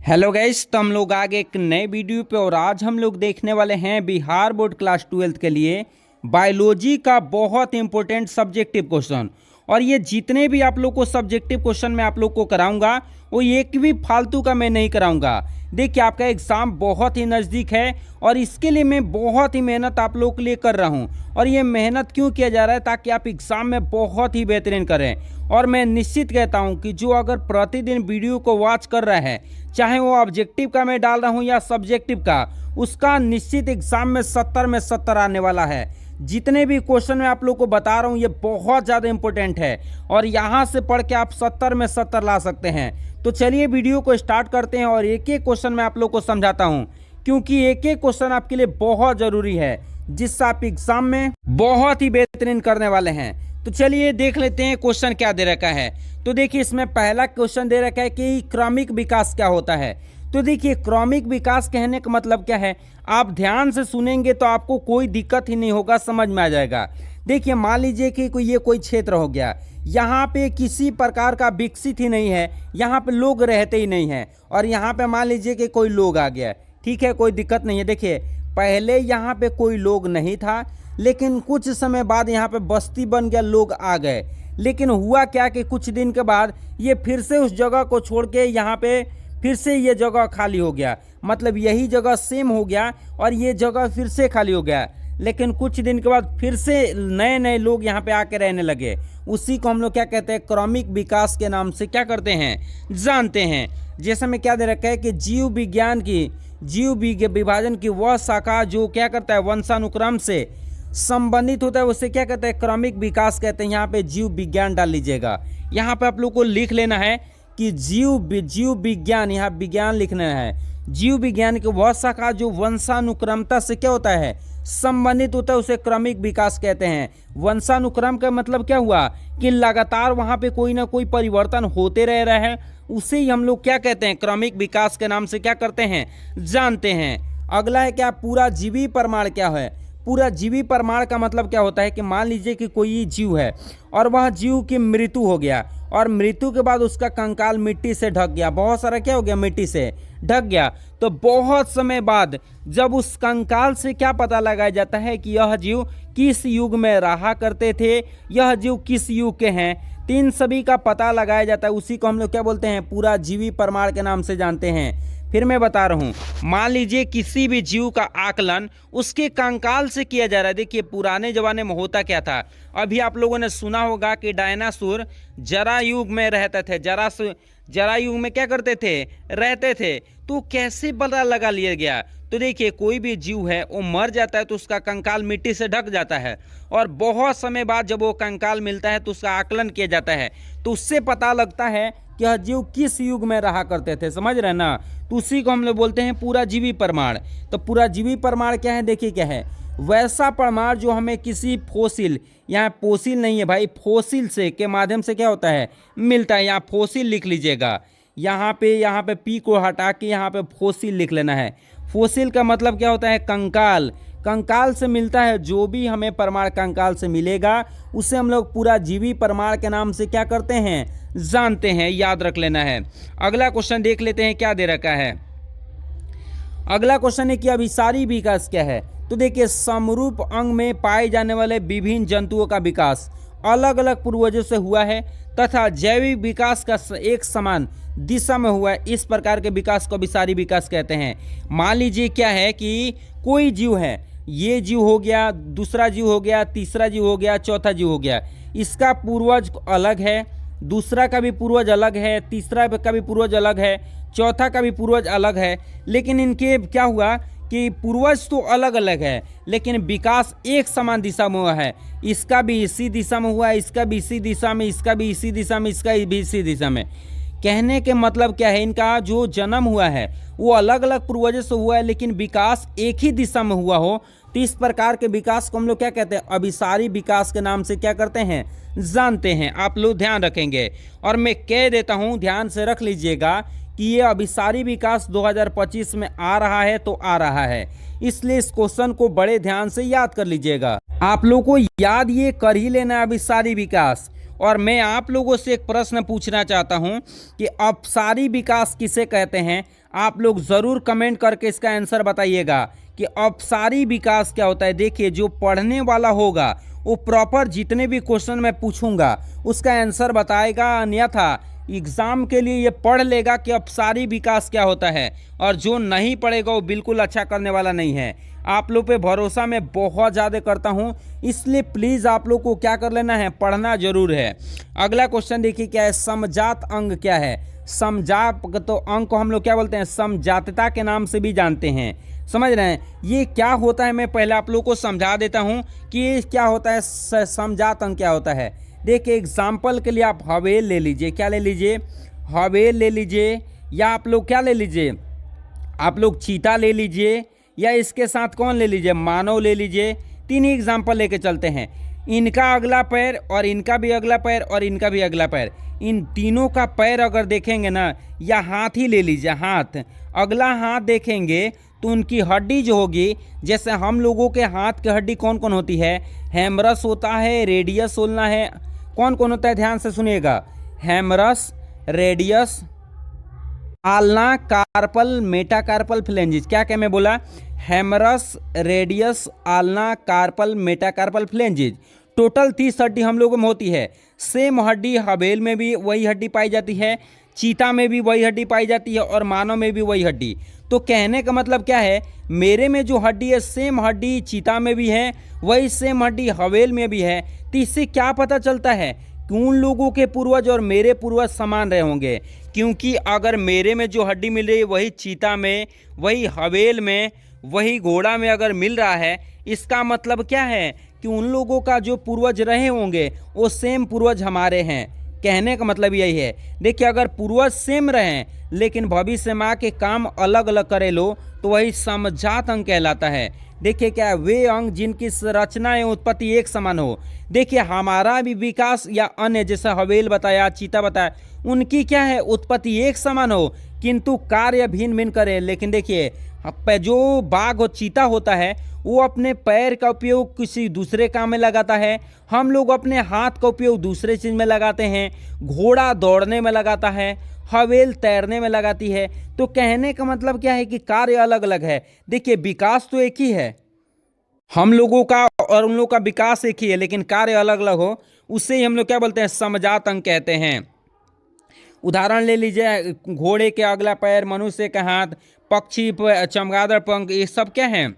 Hello guys, तो हम लोग आगे एक नए वीडियो पे और आज हम लोग देखने वाले हैं बिहार बोर्ड क्लास 12 के लिए बायोलॉजी का बहुत इंपॉर्टेंट सब्जेक्टिव क्वेश्चन। और ये जितने भी आप लोग को सब्जेक्टिव क्वेश्चन मैं आप लोग को कराऊंगा वो एक भी फालतू का मैं नहीं कराऊंगा। देखिए, आपका एग्ज़ाम बहुत ही नज़दीक है और इसके लिए मैं बहुत ही मेहनत आप लोग के लिए कर रहा हूँ। और ये मेहनत क्यों किया जा रहा है? ताकि आप एग्ज़ाम में बहुत ही बेहतरीन करें। और मैं निश्चित कहता हूँ कि जो अगर प्रतिदिन वीडियो को वॉच कर रहा है, चाहे वो ऑब्जेक्टिव का मैं डाल रहा हूँ या सब्जेक्टिव का, उसका निश्चित एग्ज़ाम में 70 में 70 आने वाला है। जितने भी क्वेश्चन मैं आप लोग को बता रहा हूँ ये बहुत ज़्यादा इंपॉर्टेंट है और यहाँ से पढ़ के आप 70 में 70 ला सकते हैं। तो चलिए वीडियो को स्टार्ट करते हैं और एक एक क्वेश्चन मैं आप लोग को समझाता हूँ, क्योंकि एक एक क्वेश्चन आपके लिए बहुत ज़रूरी है जिससे आप एग्ज़ाम में बहुत ही बेहतरीन करने वाले हैं। तो चलिए देख लेते हैं क्वेश्चन क्या दे रखा है। तो देखिए, इसमें पहला क्वेश्चन दे रखा है कि क्रमिक विकास क्या होता है। तो देखिए, क्रमिक विकास कहने का मतलब क्या है, आप ध्यान से सुनेंगे तो आपको कोई दिक्कत ही नहीं होगा, समझ में आ जाएगा। देखिए, मान लीजिए कि ये कोई क्षेत्र हो गया, यहाँ पे किसी प्रकार का विकसित ही नहीं है, यहाँ पे लोग रहते ही नहीं हैं। और यहाँ पे मान लीजिए कि कोई लोग आ गया, ठीक है, कोई दिक्कत नहीं है। देखिए, पहले यहाँ पे कोई लोग नहीं था, लेकिन कुछ समय बाद यहाँ पे बस्ती बन गया, लोग आ गए। लेकिन हुआ क्या कि कुछ दिन के बाद ये फिर से उस जगह को छोड़ के यहाँ पे फिर से ये जगह खाली हो गया, मतलब यही जगह सेम हो गया और ये जगह फिर से खाली हो गया। लेकिन कुछ दिन के बाद फिर से नए नए लोग यहाँ पे आके रहने लगे। उसी को हम लोग क्या कहते हैं, क्रमिक विकास के नाम से क्या करते हैं, जानते हैं। जैसे में क्या दे रखा है कि जीव विभाजन की वह शाखा जो क्या करता है, वंशानुक्रम से संबंधित होता है, उसे क्या कहते हैं, क्रमिक विकास कहते हैं। यहाँ पे जीव विज्ञान डाल लीजिएगा। यहाँ पे आप लोग को लिख लेना है कि जीव विज्ञान, यहाँ विज्ञान लिखना है। जीव विज्ञान की वह शाखा जो वंशानुक्रमता से क्या होता है, संबंधित होता है, उसे क्रमिक विकास कहते हैं। वंशानुक्रम का मतलब क्या हुआ कि लगातार वहाँ पे कोई ना कोई परिवर्तन होते रह रहे हैं, उसे ही हम लोग क्या कहते हैं, क्रमिक विकास के नाम से क्या करते हैं, जानते हैं। अगला है क्या, पूरा जीवी प्रमाण क्या है। पूरा जीवी प्रमाण का मतलब क्या होता है कि मान लीजिए कि कोई जीव है और वह जीव की मृत्यु हो गया और मृत्यु के बाद उसका कंकाल मिट्टी से ढक गया, बहुत सारा क्या हो गया, मिट्टी से ढक गया। तो बहुत समय बाद जब उस कंकाल से क्या पता लगाया जाता है कि यह जीव किस युग में रहा करते थे, यह जीव किस युग के हैं, तीन सभी का पता लगाया जाता है। उसी को हम लोग क्या बोलते हैं, पूरा जीवी प्रमाण के नाम से जानते हैं। फिर मैं बता रहा हूँ, मान लीजिए किसी भी जीव का आकलन उसके कंकाल से किया जा रहा है। देखिए, पुराने जमाने में होता क्या था, अभी आप लोगों ने सुना होगा कि डायनासोर जरायुग में रहते थे, जरायुग में क्या करते थे, रहते थे। तो कैसे पता लगा लिया गया? तो देखिए, कोई भी जीव है वो मर जाता है तो उसका कंकाल मिट्टी से ढक जाता है और बहुत समय बाद जब वो कंकाल मिलता है तो उसका आकलन किया जाता है, तो उससे पता लगता है कि यह जीव किस युग में रहा करते थे, समझ रहे ना। तो उसी को हम लोग बोलते हैं पूरा जीवी प्रमाण। तो पूरा जीवी प्रमाण क्या है, देखिए क्या है, वैसा प्रमाण जो हमें किसी फोसिल, यहाँ फोसिल नहीं है भाई, फोसिल से के माध्यम से क्या होता है, मिलता है। यहाँ फोसिल लिख लीजिएगा, यहाँ पे पी को हटा के यहाँ पे फोसिल लिख लेना है। फोसिल का मतलब क्या होता है, कंकाल। कंकाल से मिलता है, जो भी हमें प्रमाण कंकाल से मिलेगा उसे हम लोग पूरा जीवी प्रमाण के नाम से क्या करते हैं, जानते हैं, याद रख लेना है। अगला क्वेश्चन देख लेते हैं क्या दे रखा है। अगला क्वेश्चन है कि अभिसारी विकास क्या है। तो देखिए, समरूप अंग में पाए जाने वाले विभिन्न जंतुओं का विकास अलग अलग पूर्वजों से हुआ है तथा जैविक विकास का एक समान दिशा में हुआ है, इस प्रकार के विकास को अभिसारी विकास कहते हैं। मान लीजिए क्या है कि कोई जीव है, ये जीव हो गया, दूसरा जीव हो गया, तीसरा जीव हो गया, चौथा जीव हो गया, इसका पूर्वज अलग है, दूसरा का भी पूर्वज अलग है, तीसरा का भी पूर्वज अलग है, चौथा का भी पूर्वज अलग है। लेकिन इनके क्या हुआ कि पूर्वज तो अलग अलग है लेकिन विकास एक समान दिशा में हुआ है। इसका भी इसी दिशा में हुआ है, इसका भी इसी दिशा में, इसका भी इसी दिशा में, इसका भी इसी दिशा में। कहने के मतलब क्या है, इनका जो जन्म हुआ है वो अलग अलग पूर्वजों से हुआ है लेकिन विकास एक ही दिशा में हुआ हो, तो इस प्रकार के विकास को हम लोग क्या कहते हैं, अभिसारी विकास के नाम से क्या करते हैं, जानते हैं। आप लोग ध्यान रखेंगे और मैं कह देता हूं, ध्यान से रख लीजिएगा कि ये अभिसारी विकास 2025 में आ रहा है तो आ रहा है, इसलिए इस क्वेश्चन को बड़े ध्यान से याद कर लीजिएगा। आप लोगों को याद ये कर ही लेना है अभिसारी विकास। और मैं आप लोगों से एक प्रश्न पूछना चाहता हूं कि अपसारी विकास किसे कहते हैं, आप लोग ज़रूर कमेंट करके इसका आंसर बताइएगा कि अपसारी विकास क्या होता है। देखिए, जो पढ़ने वाला होगा वो प्रॉपर जितने भी क्वेश्चन मैं पूछूंगा उसका आंसर बताएगा, अन्यथा एग्ज़ाम के लिए ये पढ़ लेगा कि अपसारी विकास क्या होता है, और जो नहीं पढ़ेगा वो बिल्कुल अच्छा करने वाला नहीं है। आप लोग पे भरोसा मैं बहुत ज़्यादा करता हूँ, इसलिए प्लीज़ आप लोग को क्या कर लेना है, पढ़ना जरूर है। अगला क्वेश्चन देखिए क्या है, समजात अंग क्या है। समजात तो अंग को हम लोग क्या बोलते हैं, समजातता के नाम से भी जानते हैं, समझ रहे हैं। ये क्या होता है, मैं पहले आप लोग को समझा देता हूँ कि ये क्या होता है, समजात अंग क्या होता है। देखिए एग्जाम्पल के लिए आप हवेल ले लीजिए, क्या ले लीजिए, हवेल ले लीजिए, या आप लोग क्या ले लीजिए, आप लोग चीता ले लीजिए, या इसके साथ कौन ले लीजिए, मानव ले लीजिए। तीन ही एग्जाम्पल लेके चलते हैं। इनका अगला पैर और इनका भी अगला पैर और इनका भी अगला पैर, इन तीनों का पैर अगर देखेंगे ना, या हाथ ही ले लीजिए, हाथ, अगला हाथ देखेंगे तो उनकी हड्डी जो होगी, जैसे हम लोगों के हाथ की हड्डी कौन कौन होती है, हेमरस होता है, रेडियस होना है, कौन कौन होता है, ध्यान से सुनिएगा, हेमरस, रेडियस, आल्ना, कार्पल, मेटाकार्पल फ्लेंजिस। क्या क्या मैं बोला, हेमरस, रेडियस, आल्ना, कार्पल, मेटाकार्पल फ्लेंजिस। टोटल 30 हड्डी हम लोगों में होती है। सेम हड्डी हवेल में भी वही हड्डी पाई जाती है, चीता में भी वही हड्डी पाई जाती है, और मानव में भी वही हड्डी। तो कहने का मतलब क्या है, मेरे में जो हड्डी है सेम हड्डी चीता में भी है, वही सेम हड्डी हवेल में भी है। तो इससे क्या पता चलता है कि उन लोगों के पूर्वज और मेरे पूर्वज समान रहे होंगे, क्योंकि अगर मेरे में जो हड्डी मिल रही है वही चीता में, वही हवेल में, वही घोड़ा में अगर मिल रहा है, इसका मतलब क्या है कि उन लोगों का जो पूर्वज रहे होंगे वो सेम पूर्वज हमारे हैं। कहने का मतलब यही है। देखिए, अगर पूर्वज सेम रहें लेकिन भविष्य में आके काम अलग अलग करे लो तो वही समजात अंग कहलाता है। देखिए क्या है, वे अंग जिनकी रचना एवं उत्पत्ति एक समान हो। देखिए हमारा भी विकास या अन्य जैसे हवेल बताया, चीता बताया, उनकी क्या है, उत्पत्ति एक समान हो किंतु कार्य भिन्न भिन्न करे। लेकिन देखिए जो बाघ और चीता होता है वो अपने पैर का उपयोग किसी दूसरे काम में लगाता है, हम लोग अपने हाथ का उपयोग दूसरे चीज़ में लगाते हैं, घोड़ा दौड़ने में लगाता है, हवेल तैरने में लगाती है। तो कहने का मतलब क्या है कि कार्य अलग अलग है। देखिए विकास तो एक ही है, हम लोगों का और उन लोगों का विकास एक ही है, लेकिन कार्य अलग अलग हो, उससे ही हम लोग क्या बोलते हैं, समजात अंग कहते हैं। उदाहरण ले लीजिए, घोड़े के अगला पैर, मनुष्य का हाथ, पक्षी चमगादड़ पंख, ये सब क्या है,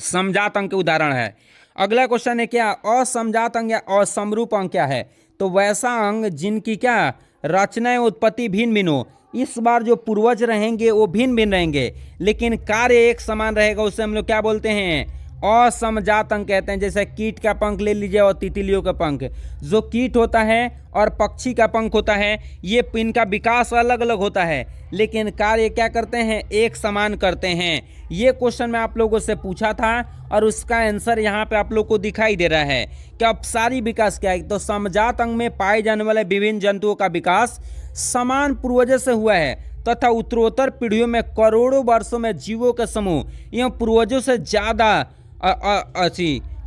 समजात अंग के उदाहरण है। अगला क्वेश्चन है क्या, असमजात अंग या असमरूप अंग क्या है। तो वैसा अंग जिनकी क्या रचना उत्पत्ति भिन्न भिन्न हो। इस बार जो पूर्वज रहेंगे वो भिन्न भिन्न रहेंगे लेकिन कार्य एक समान रहेगा, उसे हम लोग क्या बोलते हैं, असमजात अंग कहते हैं। जैसे कीट का पंख ले लीजिए और तितलियों का पंख, जो कीट होता है और पक्षी का पंख होता है, ये इनका विकास अलग अलग होता है लेकिन कार्य क्या करते हैं, एक समान करते हैं। ये क्वेश्चन मैं आप लोगों से पूछा था और उसका आंसर यहाँ पे आप लोग को दिखाई दे रहा है कि अपसारी विकास क्या है। तो समजात अंग में पाए जाने वाले विभिन्न जंतुओं का विकास समान पूर्वजों से हुआ है तथा उत्तरोत्तर पीढ़ियों में करोड़ों वर्षों में जीवों के समूह एवं पूर्वजों से ज़्यादा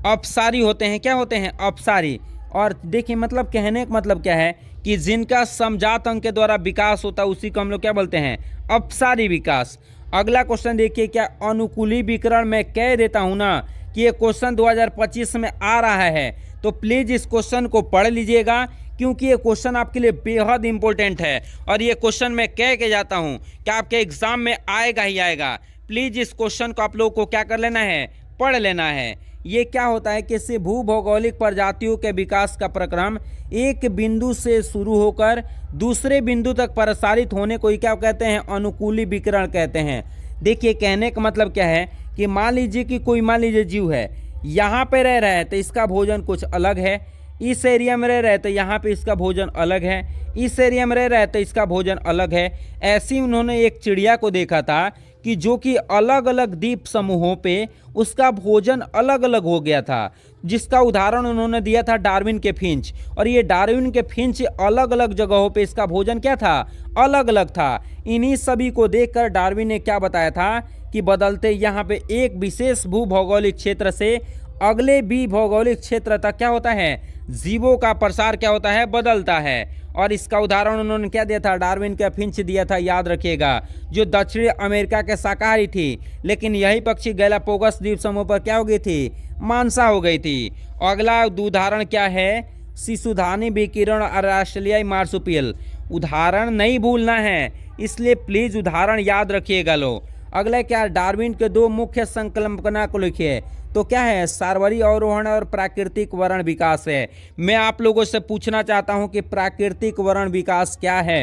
अपसारी होते हैं। क्या होते हैं, अपसारी। और देखिए मतलब कहने का मतलब क्या है कि जिनका समजात अंग के द्वारा विकास होता है उसी को हम लोग क्या बोलते हैं, अपसारी विकास। अगला क्वेश्चन देखिए क्या, अनुकूली विकर्ण मैं कह देता हूं ना कि ये क्वेश्चन 2025 में आ रहा है, तो प्लीज़ इस क्वेश्चन को पढ़ लीजिएगा क्योंकि ये क्वेश्चन आपके लिए बेहद इंपॉर्टेंट है और ये क्वेश्चन मैं कह के जाता हूँ कि आपके एग्जाम में आएगा ही आएगा। प्लीज़ इस क्वेश्चन को आप लोगों को क्या कर लेना है, पढ़ लेना है। ये क्या होता है, किसी भूभौगोलिक प्रजातियों के विकास का प्रक्रम एक बिंदु से शुरू होकर दूसरे बिंदु तक प्रसारित होने को ही क्या कहते हैं, अनुकूली विकिरण कहते हैं। देखिए कहने का मतलब क्या है कि मान लीजिए कि कोई मान लीजिए जीव है, यहाँ पे रह रहा है तो इसका भोजन कुछ अलग है, इस एरिया में रह रहा है तो यहाँ पे इसका भोजन अलग है, इस एरिया में रह रहा है तो इसका भोजन अलग है। ऐसे ही उन्होंने एक चिड़िया को देखा था कि जो कि अलग अलग द्वीप समूहों पे उसका भोजन अलग अलग हो गया था, जिसका उदाहरण उन्होंने दिया था डार्विन के फिंच। और ये डार्विन के फिंच अलग अलग जगहों पे इसका भोजन क्या था, अलग अलग था। इन्हीं सभी को देखकर डार्विन ने क्या बताया था कि बदलते यहाँ पे एक विशेष भूभौगोलिक क्षेत्र से अगले भी भौगोलिक क्षेत्र तक क्या होता है, जीवों का प्रसार क्या होता है, बदलता है। और इसका उदाहरण उन्होंने क्या दिया था, डार्विन का फिंच दिया था, याद रखिएगा, जो दक्षिण अमेरिका के शाकाहारी थी, लेकिन यही पक्षी गैलापागोस द्वीप समूह पर क्या हो गई थी, मांसा हो गई थी। अगला उदाहरण क्या है, शिशुधानी विकिरण और ऑस्ट्रेलियाई मार्सुपियल। उदाहरण नहीं भूलना है, इसलिए प्लीज उदाहरण याद रखिएगा लो। अगला क्या, डार्विन के दो मुख्य संकल्पना को लिखिए। तो क्या है, सार्वरी अवरोहण और प्राकृतिक वर्ण विकास है। मैं आप लोगों से पूछना चाहता हूं कि प्राकृतिक वर्ण विकास क्या है,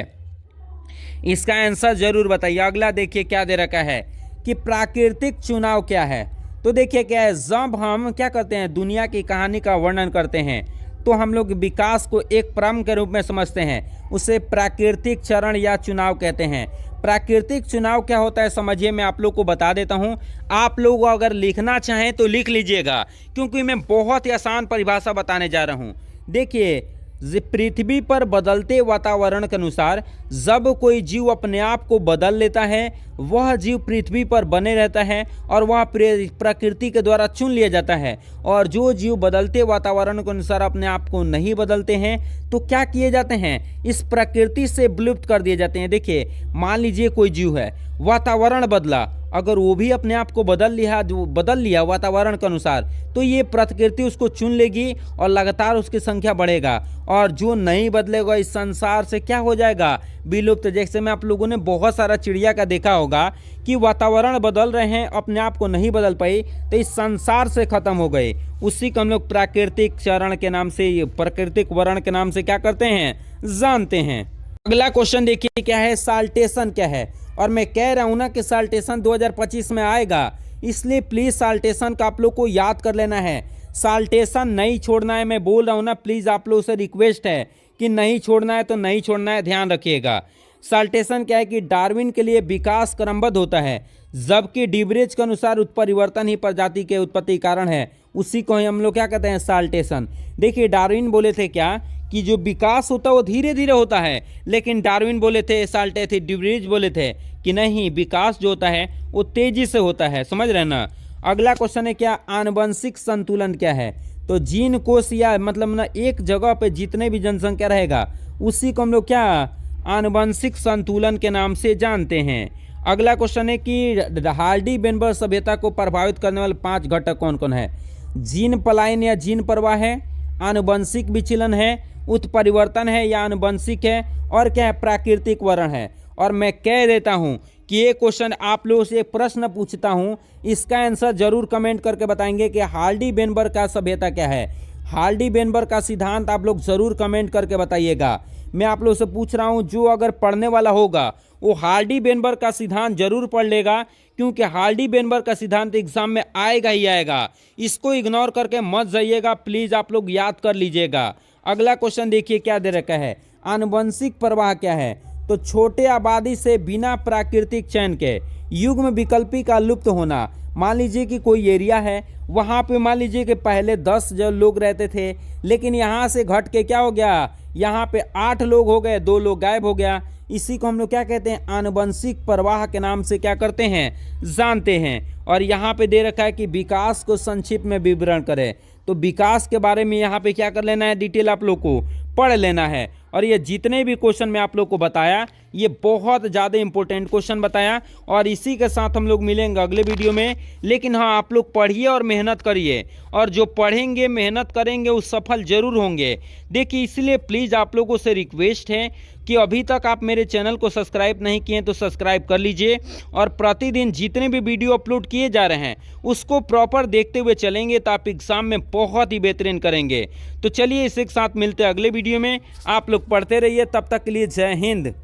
इसका आंसर जरूर बताइए। अगला देखिए क्या दे रखा है कि प्राकृतिक चुनाव क्या है। तो देखिए क्या है, जब हम क्या करते हैं, दुनिया की कहानी का वर्णन करते हैं, तो हम लोग विकास को एक क्रम के रूप में समझते हैं, उसे प्राकृतिक चरण या चुनाव कहते हैं। प्राकृतिक चुनाव क्या होता है समझिए, मैं आप लोग को बता देता हूं। आप लोग अगर लिखना चाहें तो लिख लीजिएगा, क्योंकि मैं बहुत ही आसान परिभाषा बताने जा रहा हूं। देखिए, पृथ्वी पर बदलते वातावरण के अनुसार जब कोई जीव अपने आप को बदल लेता है, वह जीव पृथ्वी पर बने रहता है और वह प्रकृति के द्वारा चुन लिया जाता है। और जो जीव बदलते वातावरण के अनुसार अपने आप को नहीं बदलते हैं, तो क्या किए जाते हैं, इस प्रकृति से विलुप्त कर दिए जाते हैं। देखिए, मान लीजिए कोई जीव है, वातावरण बदला, अगर वो भी अपने आप को बदल लिया वातावरण के अनुसार, तो ये प्रकृति उसको चुन लेगी और लगातार उसकी संख्या बढ़ेगा। और जो नहीं बदलेगा इस संसार से क्या हो जाएगा, विलुप्त। जैसे में आप लोगों ने बहुत सारा चिड़िया का देखा होगा कि वातावरण बदल रहे हैं, अपने आप को नहीं बदल पाई, तो इस संसार से खत्म हो गए। उसी को हम लोग प्राकृतिक चरण के नाम से, प्राकृतिक वर्ण के नाम से क्या करते हैं, जानते हैं। अगला क्वेश्चन देखिए क्या है, साल्टेशन क्या है। और मैं कह रहा हूं ना कि साल्टेशन 2025 में आएगा, इसलिए प्लीज साल्टेशन का आप लोग को याद कर लेना है। साल्टेशन नहीं छोड़ना है, मैं बोल रहा हूं ना, प्लीज आप लोगों से रिक्वेस्ट है कि नहीं छोड़ना है तो नहीं छोड़ना है, ध्यान रखिएगा। साल्टेशन क्या है कि डार्विन के लिए विकास क्रमबद्ध होता है, जबकि डिबरेज के अनुसार उत्परिवर्तन ही प्रजाति के उत्पत्ति कारण है। उसी को हम लोग क्या कहते हैं, साल्टेशन। देखिए, डार्विन बोले थे क्या कि जो विकास होता है वो धीरे धीरे होता है, लेकिन डार्विन बोले थे, डिबरेज बोले थे कि नहीं, विकास जो होता है वो तेजी से होता है। समझ रहे ना। अगला क्वेश्चन है क्या, आनुवंशिक संतुलन क्या है। तो जीन कोश या मतलब ना एक जगह पे जितने भी जनसंख्या रहेगा, उसी को हम लोग क्या, आनुवंशिक संतुलन के नाम से जानते हैं। अगला क्वेश्चन है कि हार्डी बेनबर्ग सभ्यता को प्रभावित करने वाले 5 घटक कौन कौन है। जीन पलायन या जीन प्रवाह है, आनुवंशिक विचलन है, उत्परिवर्तन है या आनुवंशिक है, और क्या है, प्राकृतिक वर्ण है। और मैं कह देता हूं कि ये क्वेश्चन आप लोगों से एक प्रश्न पूछता हूं, इसका आंसर जरूर कमेंट करके बताएंगे कि हार्डी बेनबर्ग का सभ्यता क्या है। हार्डी बेनबर्ग का सिद्धांत आप लोग जरूर कमेंट करके बताइएगा। मैं आप लोगों से पूछ रहा हूं, जो अगर पढ़ने वाला होगा वो हार्डी बेनबर्ग का सिद्धांत जरूर पढ़ लेगा, क्योंकि हार्डी बेनबर्ग का सिद्धांत एग्जाम में आएगा ही आएगा। इसको इग्नोर करके मत जाइएगा, प्लीज आप लोग याद कर लीजिएगा। अगला क्वेश्चन देखिए क्या दे रखा है, आनुवंशिक प्रवाह क्या है। तो छोटे आबादी से बिना प्राकृतिक चयन के युग्म विकल्पी का लुप्त होना। मान लीजिए कि कोई एरिया है, वहाँ पे मान लीजिए कि पहले 10 जो लोग रहते थे, लेकिन यहाँ से घट के क्या हो गया, यहाँ पे 8 लोग हो गए, 2 लोग गायब हो गया। इसी को हम लोग क्या कहते हैं, आनुवंशिक प्रवाह के नाम से क्या करते हैं, जानते हैं। और यहाँ पे दे रखा है कि विकास को संक्षिप्त में विवरण करें। तो विकास के बारे में यहाँ पे क्या कर लेना है, डिटेल आप लोग को पढ़ लेना है। और ये जितने भी क्वेश्चन मैं आप लोग को बताया, ये बहुत ज़्यादा इंपॉर्टेंट क्वेश्चन बताया। और इसी के साथ हम लोग मिलेंगे अगले वीडियो में। लेकिन हाँ, आप लोग पढ़िए और मेहनत करिए, और जो पढ़ेंगे मेहनत करेंगे वो सफल जरूर होंगे। देखिए, इसलिए प्लीज़ आप लोगों से रिक्वेस्ट है कि अभी तक आप मेरे चैनल को सब्सक्राइब नहीं किए तो सब्सक्राइब कर लीजिए, और प्रतिदिन जितने भी वीडियो अपलोड किए जा रहे हैं उसको प्रॉपर देखते हुए चलेंगे, तो आप एग्ज़ाम में बहुत ही बेहतरीन करेंगे। तो चलिए, इसी के साथ मिलते हैं अगले वीडियो में। आप लोग पढ़ते रहिए, तब तक के लिए जय हिंद।